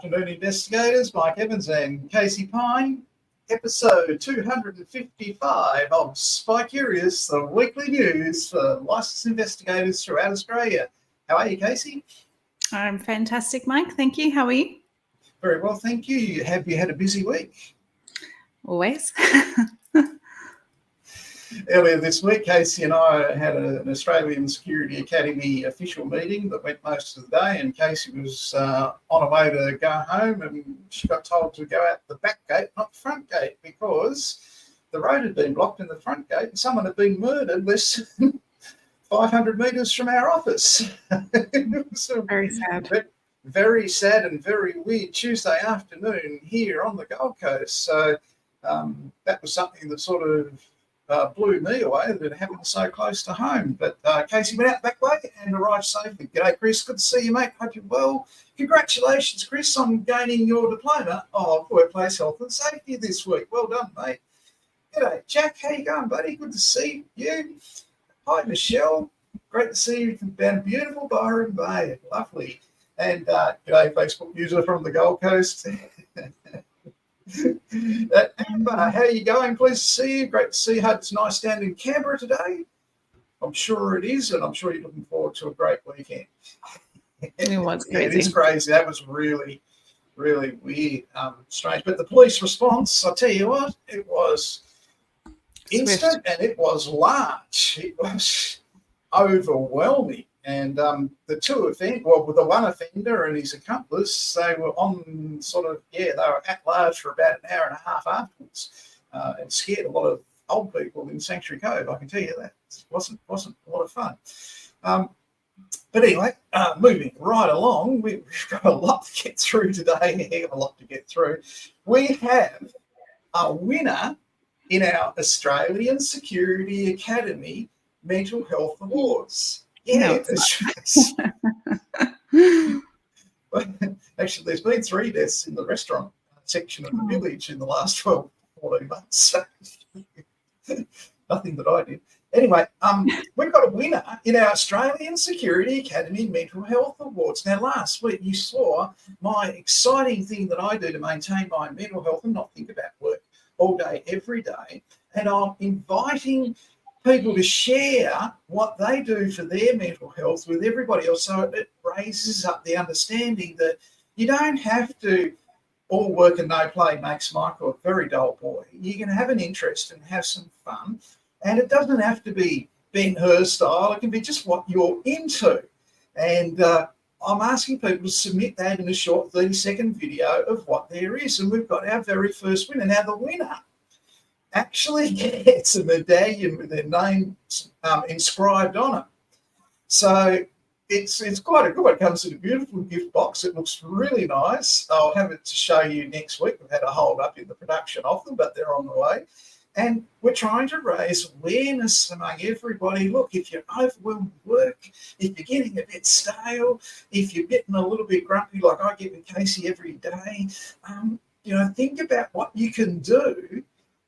afternoon, investigators. Mike Evans and Casey Pine. Episode 255 of Spy Curious, the weekly news for licensed investigators throughout Australia. How are you, Casey? I'm fantastic, Mike. Thank you. How are you? Very well, thank you. Have you had a busy week? Always. Earlier this week, Casey and I had an Australian Security Academy official meeting that went most of the day, and Casey was on her way to go home, and she got told to go out the back gate, not the front gate, because the road had been blocked in the front gate and someone had been murdered less than 500 metres from our office. Very sad. Very sad and very weird Tuesday afternoon here on the Gold Coast. So that was something that sort of blew me away, that it happened so close to home. But Casey went out back way and arrived safely. G'day, Chris. Good to see you, mate. Hope you're well. Congratulations, Chris, on gaining your diploma of Workplace Health and Safety this week. Well done, mate. G'day, Jack. How you going, buddy? Good to see you. Hi, Michelle. Great to see you down beautiful Byron Bay. Lovely. And g'day, Facebook user from the Gold Coast. Amber, how are you going? Pleased to see you. Great to see you. Hope it's nice down in Canberra today. I'm sure it is, and I'm sure you're looking forward to a great weekend. It was crazy. Yeah, it is crazy. That was really, really weird, strange. But the police response, I'll tell you what, it was instant and it was large. It was overwhelming. And the the one offender and his accomplice, they were on they were at large for about an hour and a half afterwards, and scared a lot of old people in Sanctuary Cove. I can tell you that. It wasn't a lot of fun. But anyway, moving right along, we've got a lot to get through today. A lot to get through. We have a winner in our Australian Security Academy Mental Health Awards. Yeah, actually, there's been 3 deaths in the restaurant section of the village in the last 12, 14 months. Nothing that I did. Anyway, we've got a winner in our Australian Security Academy Mental Health Awards. Now, last week you saw my exciting thing that I do to maintain my mental health and not think about work all day, every day. And I'm inviting people to share what they do for their mental health with everybody else, so it raises up the understanding that you don't have to all work and no play makes Michael a very dull boy. You can have an interest and have some fun, and it doesn't have to be Ben-Hur style. It can be just what you're into. And I'm asking people to submit that in a short 30-second video of what there is, and we've got our very first winner. Now, the winner actually gets a medallion with their name inscribed on it. So it's quite a good one. It comes in a beautiful gift box. It looks really nice. I'll have it to show you next week. We've had a hold up in the production of them, but they're on the way. And we're trying to raise awareness among everybody. Look, if you're overwhelmed with work, if you're getting a bit stale, if you're getting a little bit grumpy like I get with Casey every day, think about what you can do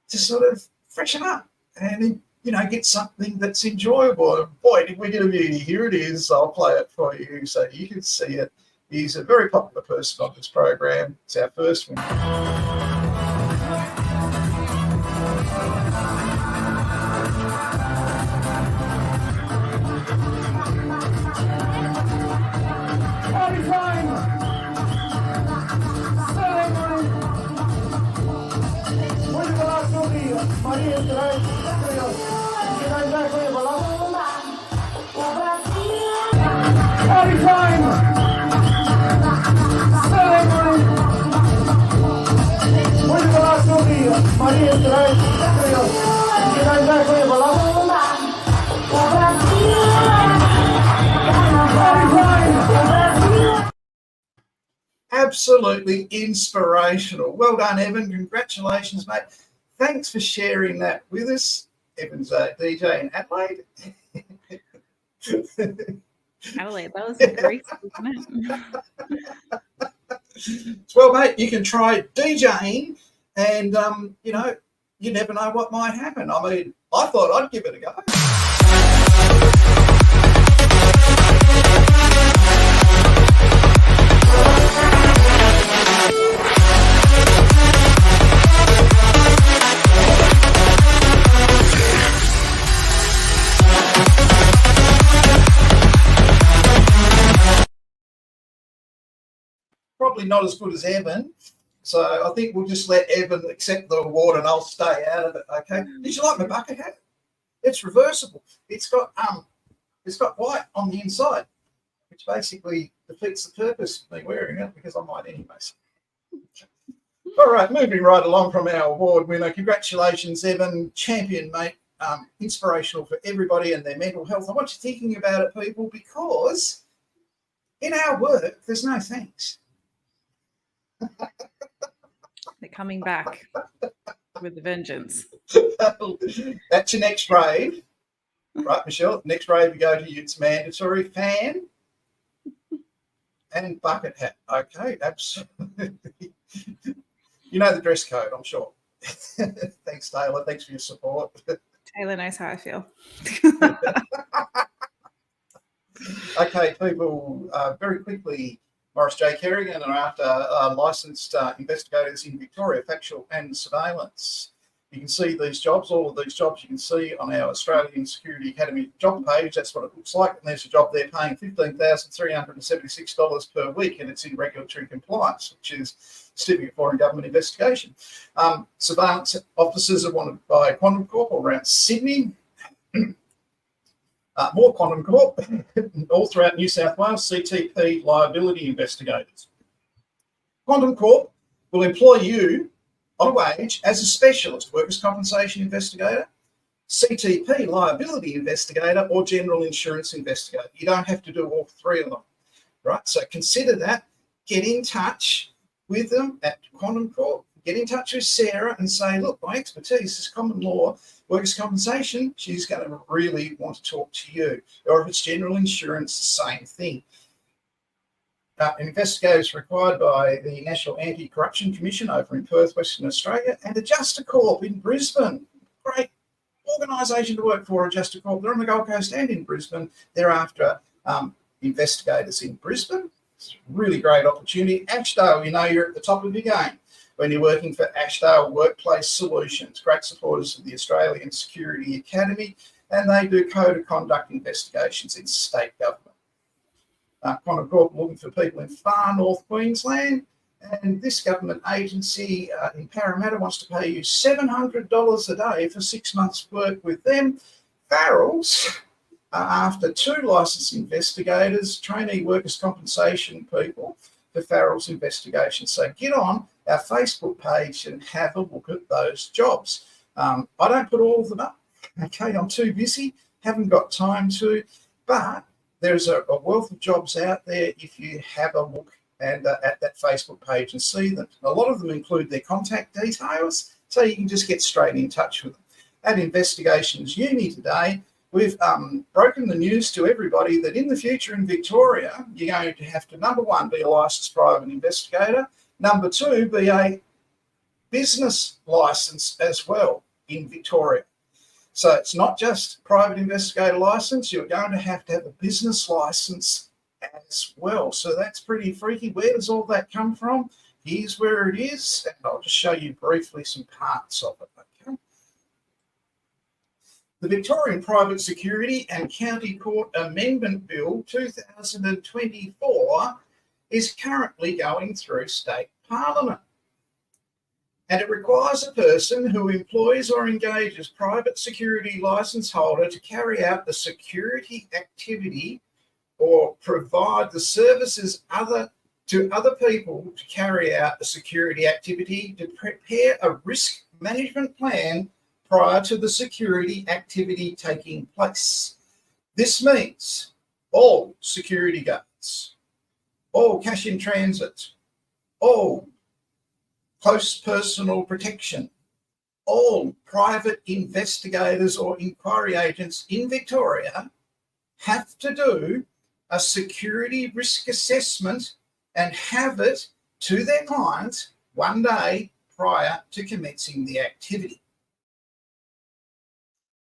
to sort of freshen up and, get something that's enjoyable. And boy, did we get a beauty. Here it is. I'll play it for you so you can see it. He's a very popular person on this program. It's our first one. Absolutely inspirational. Well done, Evan. Congratulations, mate. Thanks for sharing that with us. Evan's a DJ in Adelaide. Adelaide, that was a great, wasn't it? Well, mate, you can try DJing and, you never know what might happen. I mean, I thought I'd give it a go. probably not as good as Evan. So I think we'll just let Evan accept the award and I'll stay out of it. Okay. Did you like my bucket hat? It's reversible. It's got white on the inside, which basically defeats the purpose of me wearing it because I might anyways. All right, moving right along from our award winner. Congratulations, Evan. Champion, mate. Inspirational for everybody and their mental health. I want you thinking about it, people, because in our work, there's no thanks. They're coming back with a vengeance. That's your next rave. Right, Michelle? Next rave you go to, it's mandatory fan and bucket hat. Okay, absolutely. You know the dress code, I'm sure. Thanks, Taylor. Thanks for your support. Taylor knows how I feel. Okay, people, very quickly, Morris J. Kerrigan are after licensed investigators in Victoria, factual and surveillance. You can see these jobs, all of these jobs you can see on our Australian Security Academy job page. That's what it looks like. And there's a job there paying $15,376 per week, and it's in regulatory compliance, which is Certificate for Foreign Government Investigation. Surveillance officers are wanted by Quantum Corp around Sydney. More Quantum Corp, all throughout New South Wales, CTP liability investigators. Quantum Corp will employ you on a wage as a specialist workers' compensation investigator, CTP liability investigator, or general insurance investigator. You don't have to do all three of them, right? So consider that. Get in touch with them at Quantum Corp. Get in touch with Sarah and say, look, my expertise is common law, workers' compensation. She's going to really want to talk to you. Or if it's general insurance, the same thing. Investigators required by the National Anti-Corruption Commission over in Perth, Western Australia, and Adjuster Corp in Brisbane. Great organisation to work for, Adjuster Corp. They're on the Gold Coast and in Brisbane. They're after investigators in Brisbane. It's a really great opportunity. Ashdale, you know you're at the top of your game when you're working for Ashdale Workplace Solutions, great supporters of the Australian Security Academy, and they do code of conduct investigations in state government. Quantum Corp looking for people in far north Queensland, and this government agency in Parramatta wants to pay you $700 a day for 6 months' work with them. Farrells are after 2 licensed investigators, trainee workers' compensation people for Farrells investigation. So get on our Facebook page and have a look at those jobs. I don't put all of them up. Okay, I'm too busy, haven't got time to, but there's a wealth of jobs out there if you have a look and at that Facebook page and see them. A lot of them include their contact details, so you can just get straight in touch with them. At Investigations Uni today, we've broken the news to everybody that in the future in Victoria, you're going to have to, number 1, be a licensed private investigator, number 2, be a business license as well in Victoria. So it's not just private investigator license, you're going to have a business license as well. So that's pretty freaky. Where does all that come from? Here's where it is, and I'll just show you briefly some parts of it. Okay. The Victorian Private Security and County Court Amendment Bill 2024 is currently going through state parliament. And it requires a person who employs or engages private security license holder to carry out the security activity or provide the services to other people to carry out the security activity to prepare a risk management plan prior to the security activity taking place. This means all security guards, all cash in transit, all close personal protection, all private investigators or inquiry agents in Victoria have to do a security risk assessment and have it to their clients 1 day prior to commencing the activity.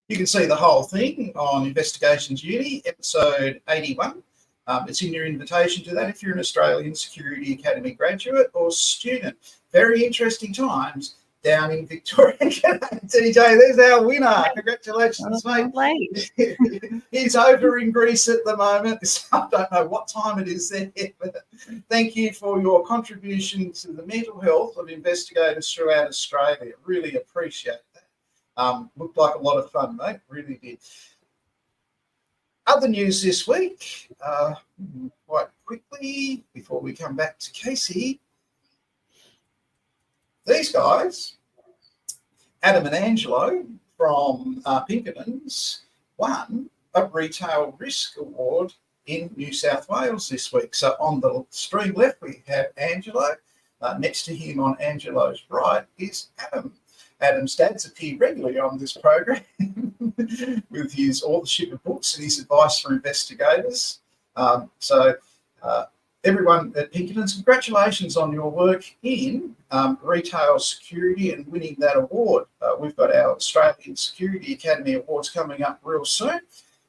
You can see the whole thing on Investigations Uni, episode 81. It's in your invitation to that if you're an Australian Security Academy graduate or student. Very interesting times down in Victoria. TJ, there's our winner. Congratulations, mate. Late. He's over in Greece at the moment. So I don't know what time it is there, but thank you for your contribution to the mental health of investigators throughout Australia. Really appreciate that. Looked like a lot of fun, mate. Really did. Other news this week, quite quickly, before we come back to Casey. These guys, Adam and Angelo from Pinkertons, won a Retail Risk Award in New South Wales this week. So on the stream left, we have Angelo. Next to him on Angelo's right is Adam. Adam's dad's appeared regularly on this program with his authorship of books and his advice for investigators. Everyone at Pinkertons, congratulations on your work in retail security and winning that award. We've got our Australian Security Academy Awards coming up real soon,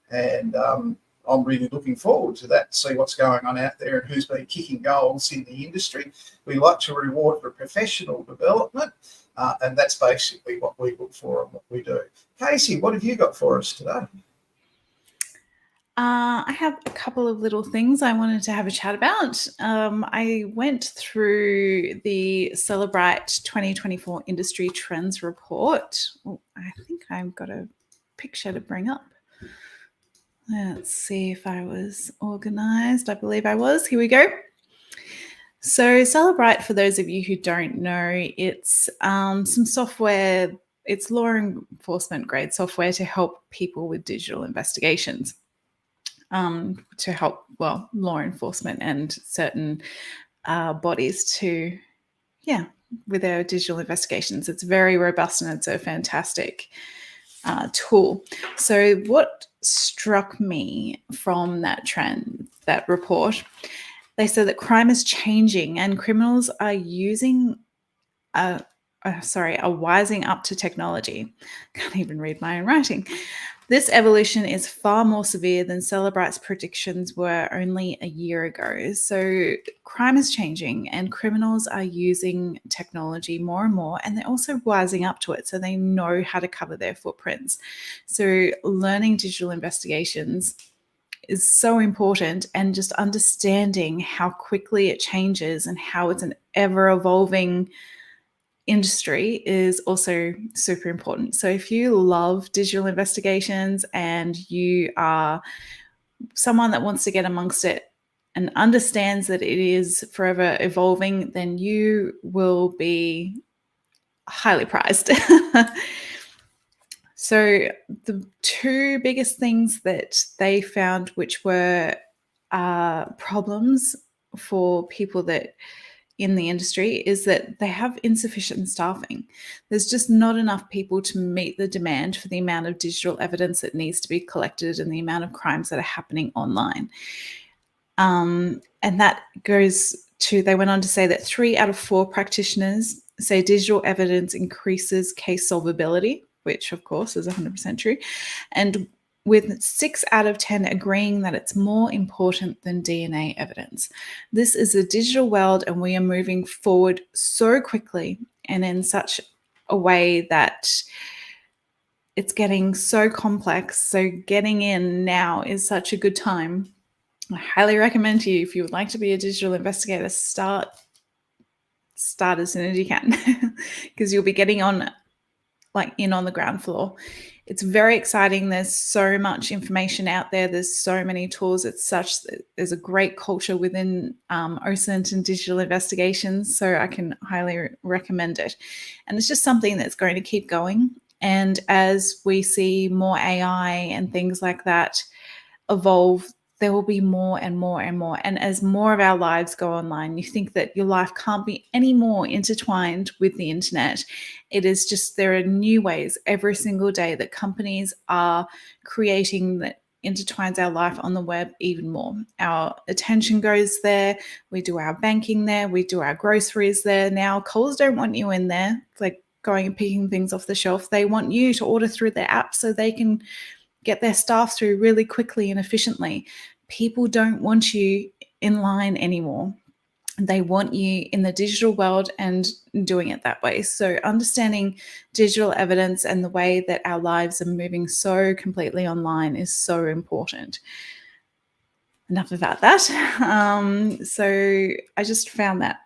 and I'm really looking forward to that, to see what's going on out there and who's been kicking goals in the industry. We like to reward for professional development, and that's basically what we look for and what we do. Casey, what have you got for us today? I have a couple of little things I wanted to have a chat about. I went through the Celebrite 2024 Industry Trends Report. Oh, I think I've got a picture to bring up. Let's see if I was organised. I believe I was. Here we go. So Celebrite, for those of you who don't know, it's some software. It's law enforcement grade software to help people with digital investigations. To help, well, law enforcement and certain bodies to, with their digital investigations. It's very robust and it's a fantastic tool. So what struck me from that report, they said that crime is changing and criminals are are wising up to technology. Can't even read my own writing. This evolution is far more severe than Celebrite's predictions were only a year ago. So crime is changing and criminals are using technology more and more, and they're also wising up to it so they know how to cover their footprints. So learning digital investigations is so important, and just understanding how quickly it changes and how it's an ever-evolving industry is also super important. So if you love digital investigations and you are someone that wants to get amongst it and understands that it is forever evolving, then you will be highly prized. So the two biggest things that they found, which were problems for people that in the industry, is that they have insufficient staffing. There's just not enough people to meet the demand for the amount of digital evidence that needs to be collected and the amount of crimes that are happening online. And that goes to, they went on to say that 3 out of 4 practitioners say digital evidence increases case solvability, which of course is 100% true. And with 6 out of 10 agreeing that it's more important than DNA evidence. This is a digital world, and we are moving forward so quickly and in such a way that it's getting so complex. So getting in now is such a good time. I highly recommend to you, if you would like to be a digital investigator, start as soon as you can, because you'll be getting on in on the ground floor. It's very exciting. There's so much information out there. There's so many tools. There's a great culture within OSINT and digital investigations. So I can highly recommend it. And it's just something that's going to keep going. And as we see more AI and things like that evolve, there will be more and more and more. And as more of our lives go online, you think that your life can't be any more intertwined with the internet. It is just, there are new ways every single day that companies are creating that intertwines our life on the web even more. Our attention goes there. We do our banking there. We do our groceries there. Now, Coles don't want you in there, like going and picking things off the shelf. They want you to order through their app so they can get their staff through really quickly and efficiently. People don't want you in line anymore. They want you in the digital world and doing it that way. So understanding digital evidence and the way that our lives are moving so completely online is so important. Enough about that. So I just found that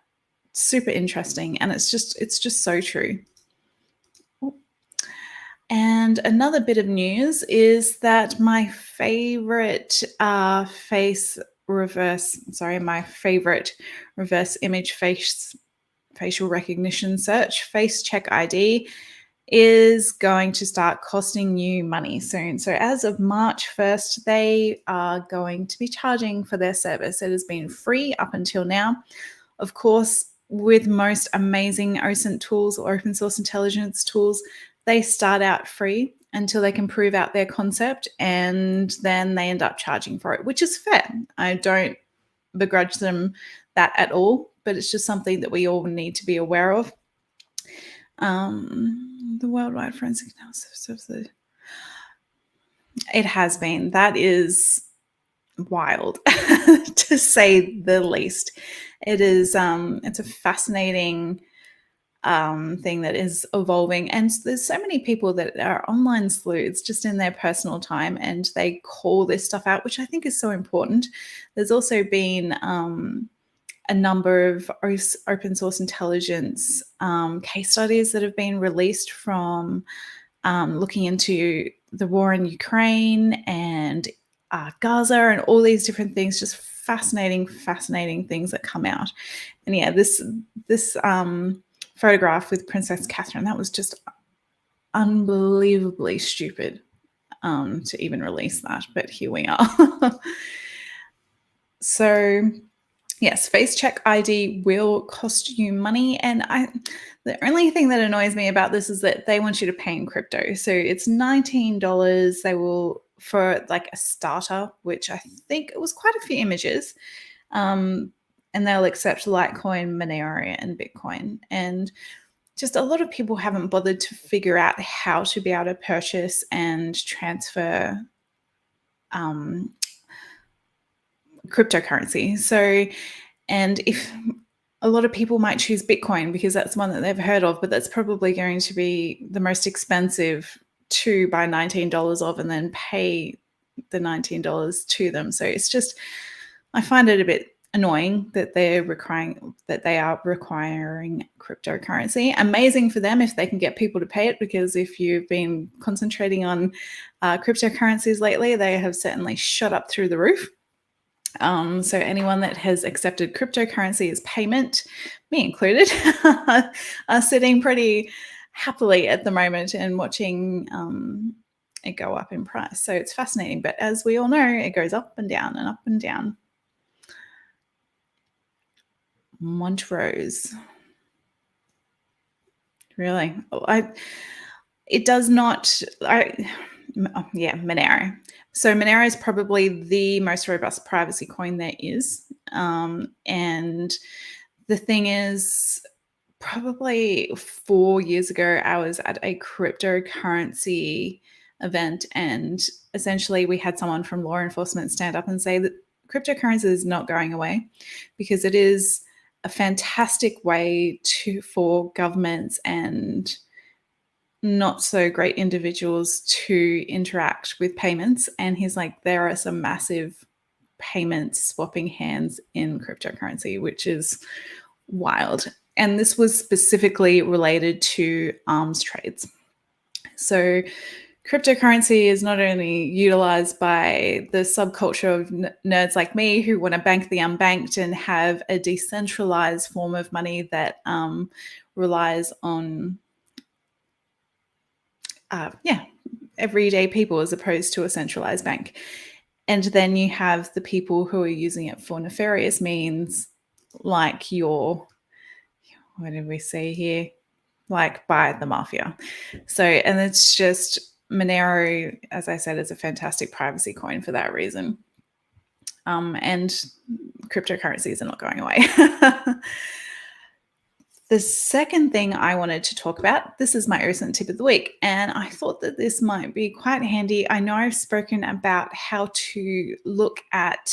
super interesting, and it's just so true. And another bit of news is that my favorite reverse image facial recognition search, Face Check ID, is going to start costing you money soon. So as of March 1st, they are going to be charging for their service. It has been free up until now. Of course, with most amazing OSINT tools or open source intelligence tools, they start out free until they can prove out their concept, and then they end up charging for it, which is fair. I don't begrudge them that at all, but it's just something that we all need to be aware of. The worldwide forensic analysis of it has been. That is wild, to say the least. It is. It's a fascinating thing that is evolving, and there's so many people that are online sleuths just in their personal time, and they call this stuff out, which I think is so important. There's also been a number of open source intelligence case studies that have been released from looking into the war in Ukraine and Gaza and all these different things, just fascinating things that come out. And yeah, this photograph with Princess Catherine, that was just unbelievably stupid to even release that, but here we are. So yes, Face Check ID will cost you money, and the only thing that annoys me about this is that they want you to pay in crypto. So it's $19. They will, for like a starter, which I think it was quite a few images, and they'll accept Litecoin, Monero, and Bitcoin. And just a lot of people haven't bothered to figure out how to be able to purchase and transfer cryptocurrency. So, and if a lot of people might choose Bitcoin because that's one that they've heard of, but that's probably going to be the most expensive to buy $19 of and then pay the $19 to them. So it's just, I find it a bit annoying that they are requiring cryptocurrency. Amazing for them if they can get people to pay it, because if you've been concentrating on cryptocurrencies lately, they have certainly shot up through the roof. So anyone that has accepted cryptocurrency as payment, me included, are sitting pretty happily at the moment and watching it go up in price. So it's fascinating. But as we all know, it goes up and down and up and down. Montrose. Really? It does not. Monero. So Monero is probably the most robust privacy coin there is. And the thing is, probably 4 years ago, I was at a cryptocurrency event, and essentially we had someone from law enforcement stand up and say that cryptocurrency is not going away, because it is a fantastic way for governments and not so great individuals to interact with payments. And he's like, there are some massive payments swapping hands in cryptocurrency, which is wild. And this was specifically related to arms trades. So cryptocurrency is not only utilized by the subculture of nerds like me who want to bank the unbanked and have a decentralized form of money that relies on everyday people as opposed to a centralized bank. And then you have the people who are using it for nefarious means, like what did we say here? Like by the mafia. So, and it's just, Monero, as I said, is a fantastic privacy coin for that reason. And cryptocurrencies are not going away. The second thing I wanted to talk about, this is my OSINT tip of the week, and I thought that this might be quite handy. I know I've spoken about how to look at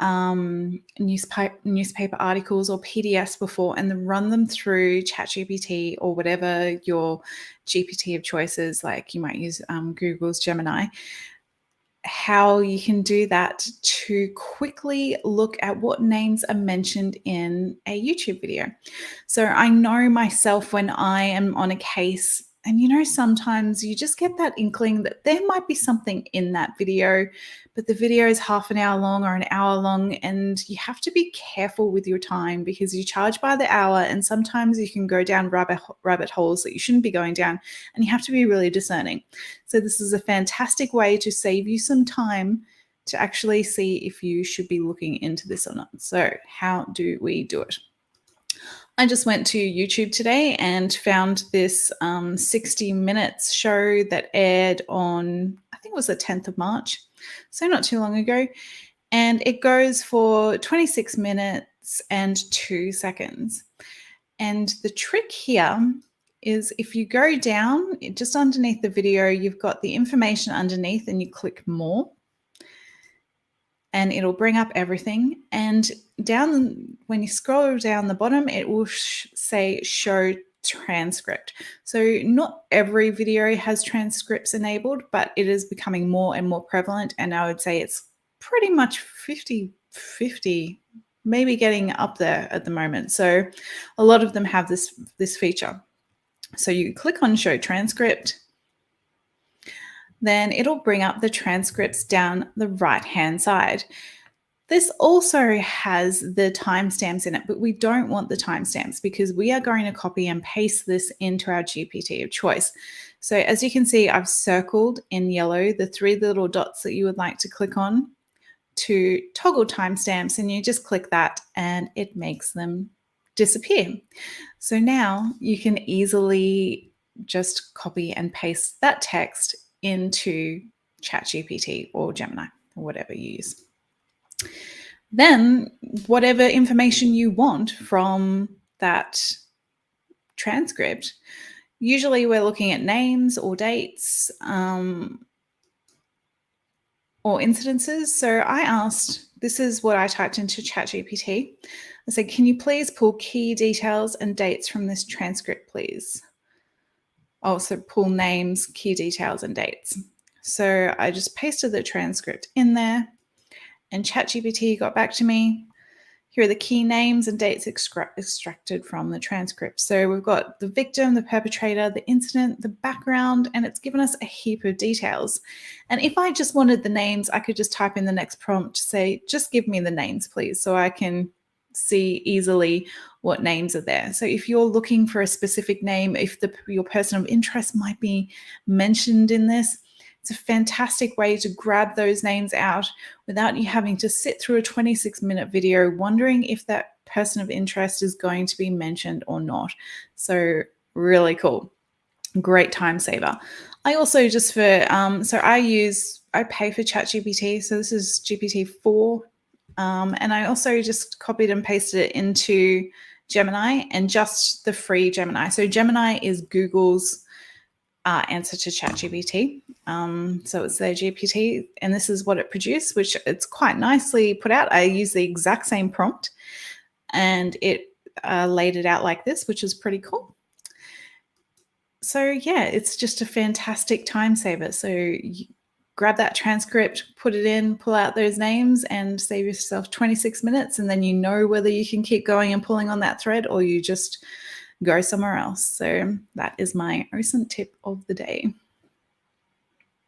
newspaper articles or PDFs before and then run them through ChatGPT or whatever your GPT of choice is, like you might use Google's Gemini, how you can do that to quickly look at what names are mentioned in a YouTube video. So I know myself when I am on a case, and sometimes you just get that inkling that there might be something in that video, but the video is half an hour long or an hour long, and you have to be careful with your time because you charge by the hour, and sometimes you can go down rabbit holes that you shouldn't be going down, and you have to be really discerning. So this is a fantastic way to save you some time to actually see if you should be looking into this or not. So how do we do it? I just went to YouTube today and found this 60 Minutes show that aired on, I think it was the 10th of March, so not too long ago. And it goes for 26 minutes and 2 seconds. And the trick here is if you go down, just underneath the video, you've got the information underneath and you click more. And it'll bring up everything. And down, when you scroll down the bottom, it will say show transcript. So not every video has transcripts enabled, but it is becoming more and more prevalent. And I would say it's pretty much 50-50, maybe getting up there at the moment. So a lot of them have this feature. So you click on show transcript, then it'll bring up the transcripts down the right-hand side. This also has the timestamps in it, but we don't want the timestamps because we are going to copy and paste this into our GPT of choice. So as you can see, I've circled in yellow the 3 little dots that you would like to click on to toggle timestamps, and you just click that and it makes them disappear. So now you can easily just copy and paste that text into ChatGPT or Gemini or whatever you use. Then whatever information you want from that transcript, usually we're looking at names or dates or incidences. So I asked, this is what I typed into ChatGPT. I said, can you please pull key details and dates from this transcript, please? Also pull names, key details, and dates. So I just pasted the transcript in there, and ChatGPT got back to me. Here are the key names and dates extracted from the transcript. So we've got the victim, the perpetrator, the incident, the background, and it's given us a heap of details. And if I just wanted the names, I could just type in the next prompt, say, just give me the names, please, so I can see easily what names are there. So if you're looking for a specific name, if your person of interest might be mentioned in this, it's a fantastic way to grab those names out without you having to sit through a 26-minute video wondering if that person of interest is going to be mentioned or not. So really cool. Great time saver. I also just for, I pay for ChatGPT. So this is GPT-4. And I also just copied and pasted it into Gemini and just the free Gemini. So Gemini is Google's answer to ChatGPT. So it's their GPT, and this is what it produced, which it's quite nicely put out. I used the exact same prompt, and it laid it out like this, which is pretty cool. So yeah, it's just a fantastic time saver. So you grab that transcript, put it in, pull out those names, and save yourself 26 minutes, and then you know whether you can keep going and pulling on that thread or you just go somewhere else. So that is my recent tip of the day.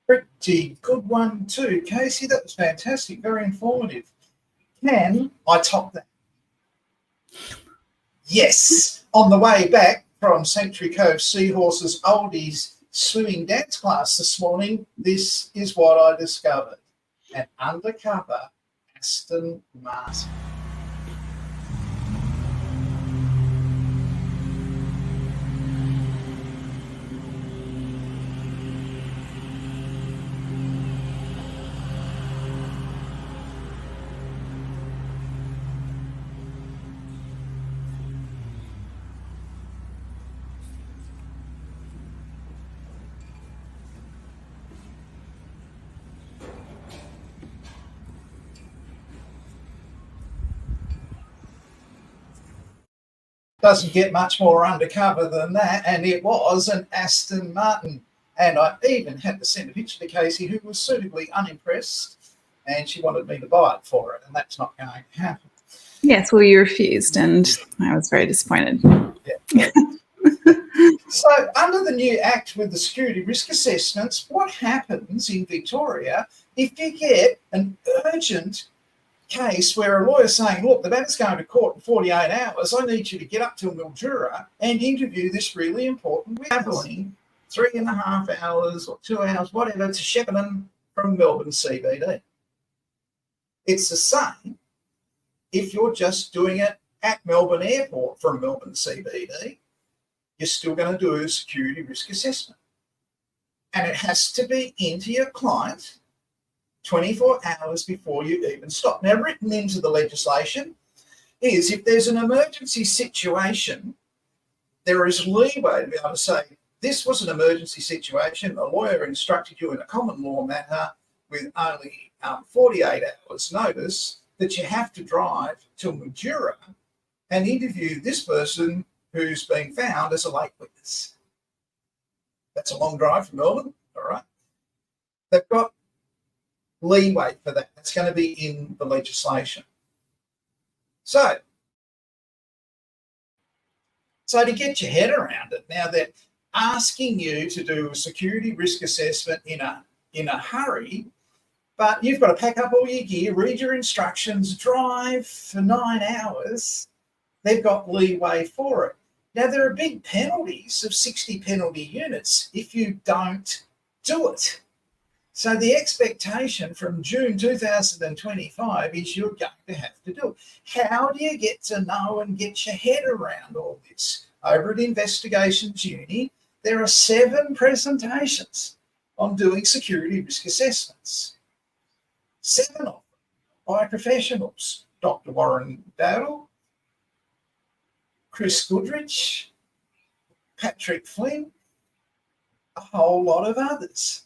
Pretty good one too, Casey. That was fantastic, very informative. Can I top that? Yes. On the way back from Sanctuary Cove Seahorses Oldies swimming dance class this morning, this is what I discovered: an undercover Aston Martin. Doesn't get much more undercover than that, and it was an Aston Martin. And I even had to send a picture to Casey, who was suitably unimpressed, and she wanted me to buy it for her, and that's not going to happen. Yes, well, you refused, and I was very disappointed. Yeah. So under the new Act with the security risk assessments, what happens in Victoria if you get an urgent case where a lawyer's saying, look, the matter's going to court in 48 hours, I need you to get up to Mildura and interview this really important witness. Travelling 3.5 hours or 2 hours, whatever, to Shepparton from Melbourne CBD. It's the same if you're just doing it at Melbourne Airport from Melbourne CBD. You're still going to do a security risk assessment. And it has to be into your client 24 hours before you even stop. Now, written into the legislation is if there's an emergency situation, there is leeway to be able to say, this was an emergency situation. The lawyer instructed you in a common law matter with only 48 hours notice that you have to drive to Mildura and interview this person who's been found as a late witness. That's a long drive from Melbourne, all right? They've got leeway for that. That's going to be in the legislation. So to get your head around it, now they're asking you to do a security risk assessment in a hurry, but you've got to pack up all your gear, read your instructions, drive for 9 hours. They've got leeway for it. Now, there are big penalties of 60 penalty units if you don't do it. So the expectation from June 2025 is you're going to have to do it. How do you get to know and get your head around all this? Over at Investigations Uni, there are 7 presentations on doing security risk assessments. 7 of them by professionals. Dr. Warren Dowdle, Chris Goodrich, Patrick Flynn, a whole lot of others.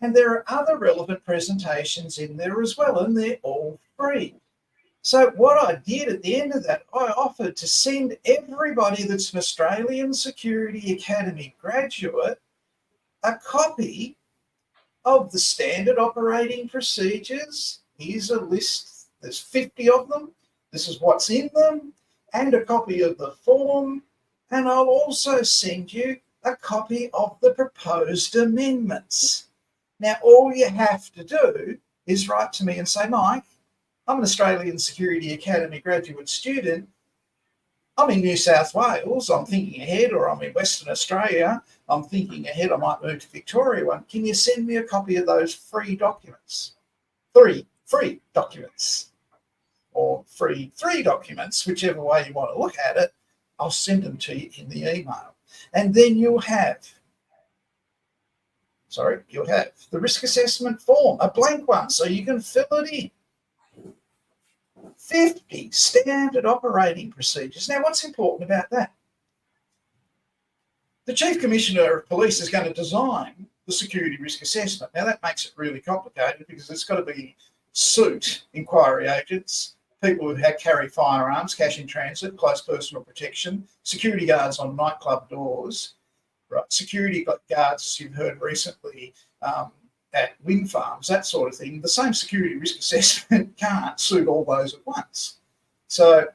And there are other relevant presentations in there as well, and they're all free. So what I did at the end of that, I offered to send everybody that's an Australian Security Academy graduate a copy of the standard operating procedures. Here's a list. There's 50 of them. This is what's in them, and a copy of the form. And I'll also send you a copy of the proposed amendments. Now, all you have to do is write to me and say, Mike, I'm an Australian Security Academy graduate student. I'm in New South Wales. I'm thinking ahead, or I'm in Western Australia. I'm thinking ahead. I might move to Victoria one. Can you send me a copy of those free documents? 3 free documents, or free 3 documents, whichever way you want to look at it. I'll send them to you in the email. And then you'll have the risk assessment form, a blank one, so you can fill it in. 50 standard operating procedures. Now, what's important about that? The Chief Commissioner of Police is going to design the security risk assessment. Now, that makes it really complicated because it's got to be suit inquiry agents, people who carry firearms, cash in transit, close personal protection, security guards on nightclub doors, right? Security guards, as you've heard recently, at wind farms, that sort of thing. The same security risk assessment can't suit all those at once. So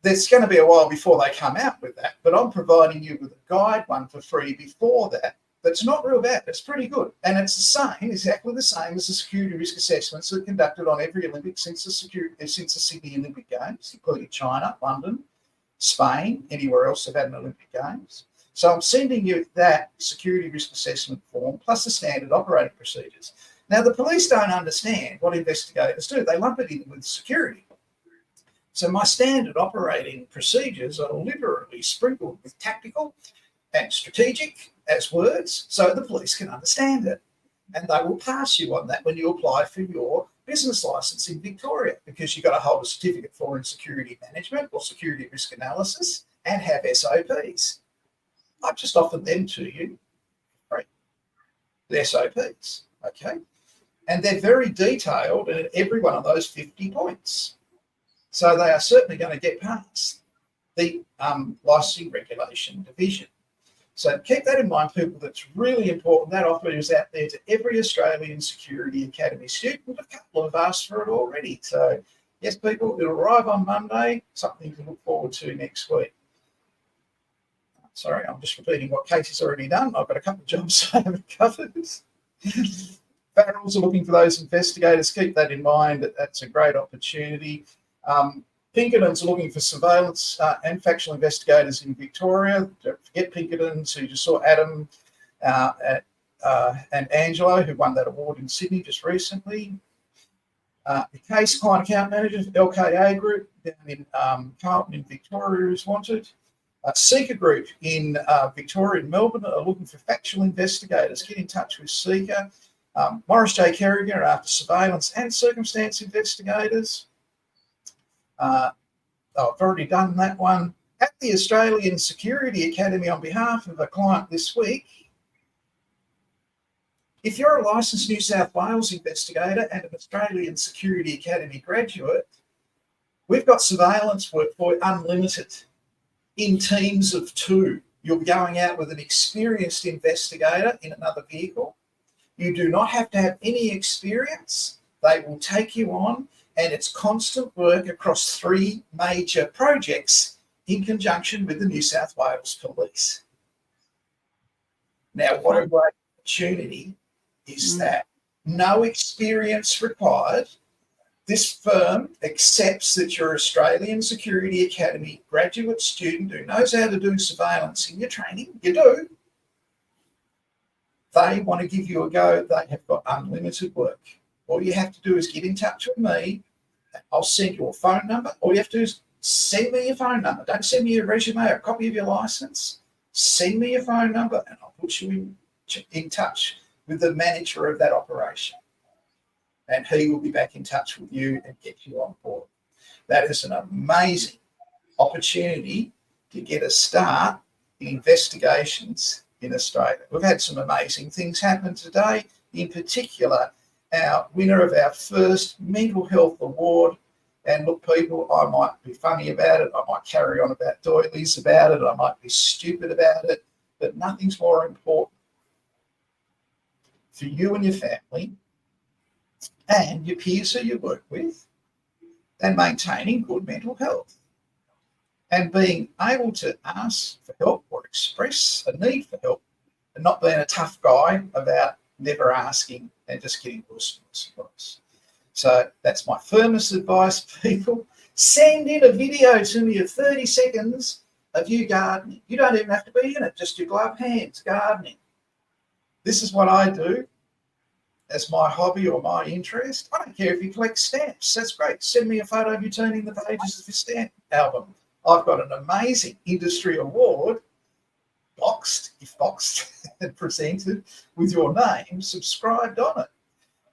there's going to be a while before they come out with that, but I'm providing you with a guide one for free before that. That's not real bad. It's pretty good. And it's the same, exactly the same as the security risk assessments that are conducted on every Olympic since the Sydney Olympic Games, including China, London, Spain, anywhere else they've had an Olympic Games. So I'm sending you that security risk assessment form plus the standard operating procedures. Now, the police don't understand what investigators do. They lump it in with security. So my standard operating procedures are liberally sprinkled with tactical and strategic as words so the police can understand it. And they will pass you on that when you apply for your business license in Victoria, because you've got to hold a certificate for in security management or security risk analysis and have SOPs. I've just offered them to you, right? The SOPs, okay? And they're very detailed in every one of those 50 points. So they are certainly going to get passed. the Licensing Regulation Division. So keep that in mind, people. That's really important. That offer is out there to every Australian Security Academy student. A couple have asked for it already. So yes, people, it'll arrive on Monday. Something to look forward to next week. Sorry, I'm just repeating what Casey's already done. I've got a couple of jobs I haven't covered. Federals are looking for those investigators. Keep that in mind. That's a great opportunity. Pinkertons are looking for surveillance and factual investigators in Victoria. Don't forget Pinkertons, who just saw Adam and Angelo, who won that award in Sydney just recently. The case client account manager, LKA Group, down in Carlton in Victoria, is wanted. SEEKA Group in Victoria and Melbourne are looking for factual investigators. Get in touch with SEEKA. Morris J. Kerrigan are after surveillance and circumstance investigators. I've already done that one. At the Australian Security Academy, on behalf of a client this week, if you're a licensed New South Wales investigator and an Australian Security Academy graduate, we've got surveillance work for you, unlimited, in teams of 2. You'll be going out with an experienced investigator in another vehicle. You do not have to have any experience. They will take you on, and it's constant work across 3 major projects in conjunction with the New South Wales Police. Now, what a great opportunity is that. No experience required. This firm accepts that you're an Australian Security Academy graduate student who knows how to do surveillance in your training. You do. They want to give you a go. They have got unlimited work. All you have to do is get in touch with me. I'll send you a phone number. All you have to do is send me your phone number. Don't send me your resume or a copy of your license. Send me your phone number and I'll put you in touch with the manager of that operation. And he will be back in touch with you and get you on board. That is an amazing opportunity to get a start in investigations in Australia. We've had some amazing things happen today. In particular, our winner of our first mental health award. And look, people, I might be funny about it. I might carry on about doilies about it. I might be stupid about it. But nothing's more important for you and your family and your peers who you work with than maintaining good mental health and being able to ask for help or express a need for help and not being a tough guy about never asking and just getting business advice. So that's my firmest advice, people. Send in a video to me of 30 seconds of you gardening. You don't even have to be in it, just your gloved hands gardening. This is what I do as my hobby or my interest. I don't care if you collect stamps. That's great. Send me a photo of you turning the pages of your stamp album. I've got an amazing industry award, boxed and presented with your name subscribed on it.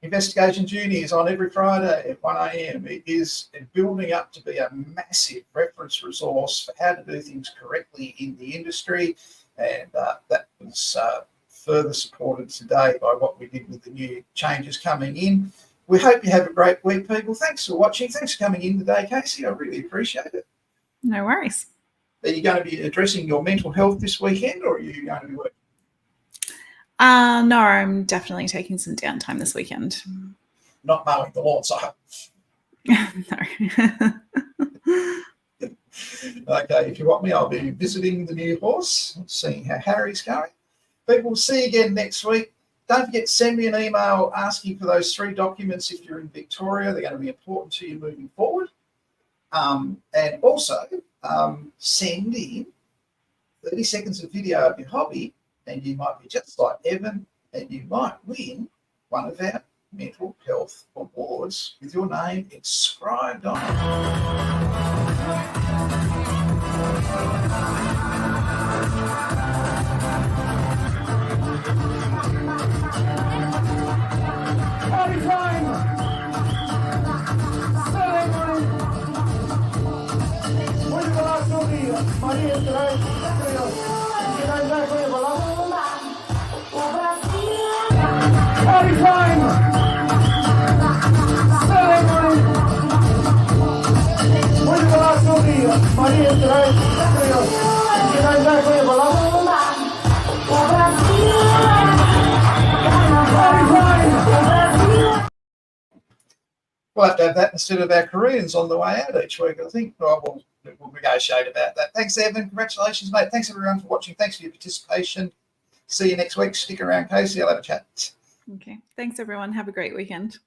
Investigation Duty is on every Friday at 1 a.m. It is building up to be a massive reference resource for how to do things correctly in the industry. And that was further supported today by what we did with the new changes coming in. We hope you have a great week, people. Thanks for watching. Thanks for coming in today, Casey. I really appreciate it. No worries. Are you going to be addressing your mental health this weekend, or are you going to be working? No, I'm definitely taking some downtime this weekend. Not mowing the lawns, I hope. No. Okay, if you want me, I'll be visiting the new horse, seeing how Harry's going. People, see you again next week. Don't forget to send me an email asking for those 3 documents if you're in Victoria. They're going to be important to you moving forward. And also send in 30 seconds of video of your hobby, and you might be just like Evan, and you might win one of our mental health awards with your name inscribed on it. Maria, We'll have to have that instead of our Koreans on the way out each week, I think. Well, we'll negotiate about that. Thanks, Evan. Congratulations, mate. Thanks, everyone, for watching. Thanks for your participation. See you next week. Stick around, Casey. I'll have a chat. Okay. Thanks, everyone. Have a great weekend.